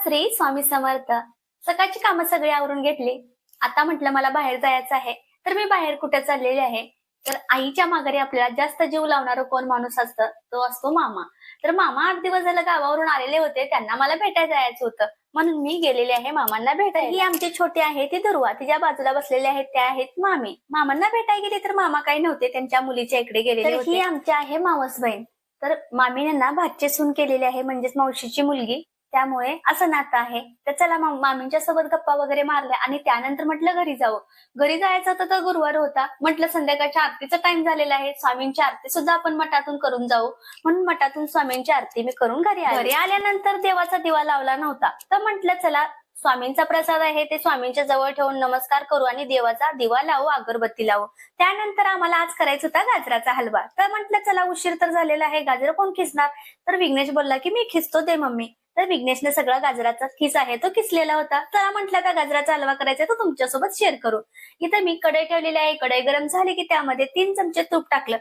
श्री स्वामी समर्थ. सकाळची कामं सगळी आवरून घेतली. आता म्हटलं मला बाहेर जायचं आहे, तर मी बाहेर कुठे चाललेले आहे. तर आईच्या माघारी आपल्याला जास्त जीव लावणारा कोण माणूस असतं, तो असतो मामा. तर मामा 8 दिवस झालं गावावरून आलेले होते, त्यांना मला भेटायला जायचं होतं, म्हणून मी गेलेले आहे मामांना भेटायला. ही आमची छोटी आहे ती दुर्वा, तिच्या बाजूला बसलेले आहेत त्या आहेत मामी. मामांना भेटायला गेली तर मामा काही नव्हते, त्यांच्या मुलीच्या इकडे गेलेले होते. ही आमची आहे मावस बहीण. तर मामीने ना भाचे सून केलेली आहे, म्हणजेच मावशीची मुलगी. त्यामुळे असं नातं आहे. तर चला मामींच्या सोबत गप्पा वगैरे मारल्या आणि त्यानंतर म्हटलं घरी जाऊ. घरी जायचं होतं तर गुरुवार होता. म्हटलं संध्याकाळच्या आरतीचा टाइम झालेला आहे, स्वामींची आरती सुद्धा आपण मठातून करून जाऊ. म्हणून मठातून स्वामींची आरती मी करून घरी आले. घरी आल्यानंतर देवाचा दिवा लावला नव्हता, तर म्हटलं चला स्वामींचा प्रसाद आहे ते स्वामींच्या जवळ ठेवून नमस्कार करू आणि देवाचा दिवा लावू, अगरबत्ती लावू. त्यानंतर आम्हाला आज करायचा होता गाजराचा हलवा. तर म्हटलं चला उशीर तर झालेला आहे, गाजर कोण खिसणार. तर विघ्नेश बोलला की मी खिसतो, दे मम्मी. तर विघ्नेशने सगळा गाजराचा खिस आहे तो खिसलेला होता. तर म्हटलं का गाजराचा हलवा करायचा तो तुमच्यासोबत शेअर करू. इथं मी कढई ठेवलेली आहे. कढई गरम झाली की त्यामध्ये 3 चमचे तूप टाकलं.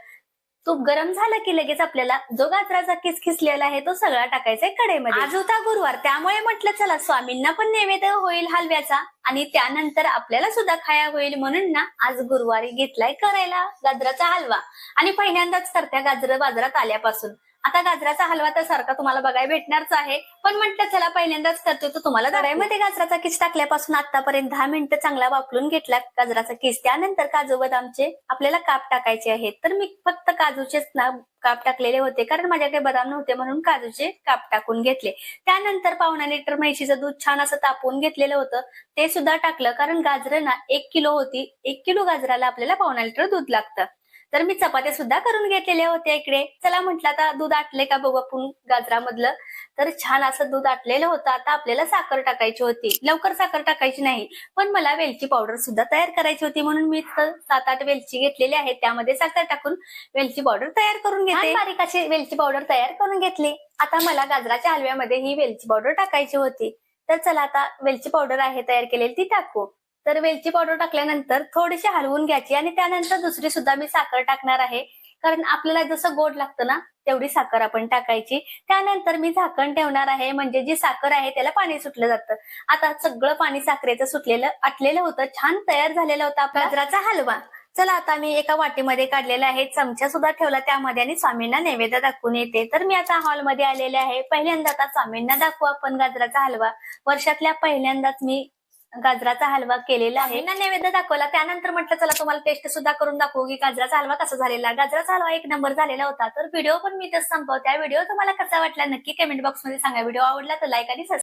तूप गरम झालं की लगेच आपल्याला जो गाजराचा किस खिसलेला आहे तो सगळा टाकायचा आहे कढईमध्ये. आज होता गुरुवार, त्यामुळे म्हटलं चला स्वामींना पण नैवेद्य होईल हलव्याचा आणि त्यानंतर आपल्याला सुद्धा खाया होईल, म्हणून ना आज गुरुवारी घेतलाय करायला गाजराचा हलवा. आणि पहिल्यांदाच करत्या गाजर बाजारात आल्यापासून. आता गाजराचा हलवा तर सारखा तुम्हाला बघायला भेटणारच आहे, पण म्हटलं चला पहिल्यांदाच करतोय तर तुम्हाला कढईमध्ये गाजराचा किस टाकल्यापासून आतापर्यंत 10 मिनिटं चांगला वापरून घेतला गाजराचा किस. त्यानंतर काजू बदामचे आपल्याला काप टाकायचे आहेत. तर मी फक्त काजूचेच ना काप टाकलेले होते, कारण माझ्याकडे बदाम नव्हते, म्हणून काजूचे काप टाकून घेतले. त्यानंतर 1.5 लिटर म्हैशीचं दूध छान असं तापवून घेतलेलं होतं, ते सुद्धा टाकलं, कारण गाजरं ना 1 किलो होती. 1 किलो गाजराला आपल्याला 1.5 लिटर दूध लागतं. तर मी चपात्या सुद्धा करून घेतलेल्या होत्या इकडे. चला म्हटलं आता दूध आटले का बघू आपण गाजरामधलं. तर छान असं दूध आटलेलं होतं. आता आपल्याला साखर टाकायची होती. लवकर साखर टाकायची नाही, पण मला वेलची पावडर सुद्धा तयार करायची होती, म्हणून मी 7-8 वेलची घेतलेली आहेत. त्यामध्ये साखर टाकून वेलची पावडर तयार करून घेते. बारीक अशी वेलची पावडर तयार करून घेतली. आता मला गाजराच्या हलव्यामध्ये ही वेलची पावडर टाकायची होती. तर चला आता वेलची पावडर आहे तयार केलेली ती टाकू. तर वेलची पावडर टाकल्यानंतर थोडीशी हलवून घ्यायची आणि त्यानंतर दुसरी सुद्धा मी साखर टाकणार आहे, कारण आपल्याला जसं गोड लागतं ना तेवढी साखर आपण टाकायची. त्यानंतर मी झाकण ठेवणार आहे, म्हणजे जी साखर आहे त्याला पाणी सुटलं जातं. आता सगळं पाणी साखरेचं सुटलेलं आटलेलं होतं, छान तयार झालेला होता आपला गाजराचा हलवा. चला आता मी एका वाटीमध्ये काढलेला आहे, चमचा सुद्धा ठेवला त्यामध्ये आणि स्वामींना नैवेद्य दाखवून येते. तर मी आता हॉलमध्ये आलेले आहे. पहिल्यांदा आता स्वामींना दाखवू आपण गाजराचा हलवा. वर्षातल्या पहिल्यांदाच मी गाजराचा हलवा केलेला आहे. नैवेद्य दाखवला. त्यानंतर म्हटलं चला तुम्हाला टेस्ट सुद्धा करून दाखवू की गाजराचा हलवा कसा झालेला. गाजराचा हलवा 1 नंबर झालेला होता. तर व्हिडिओ पण मी तसं संपवते. व्हिडिओ तुम्हाला कसा वाटला नक्की कमेंट बॉक्स मध्ये सांगा. व्हिडिओ आवडला तर लाईक आणि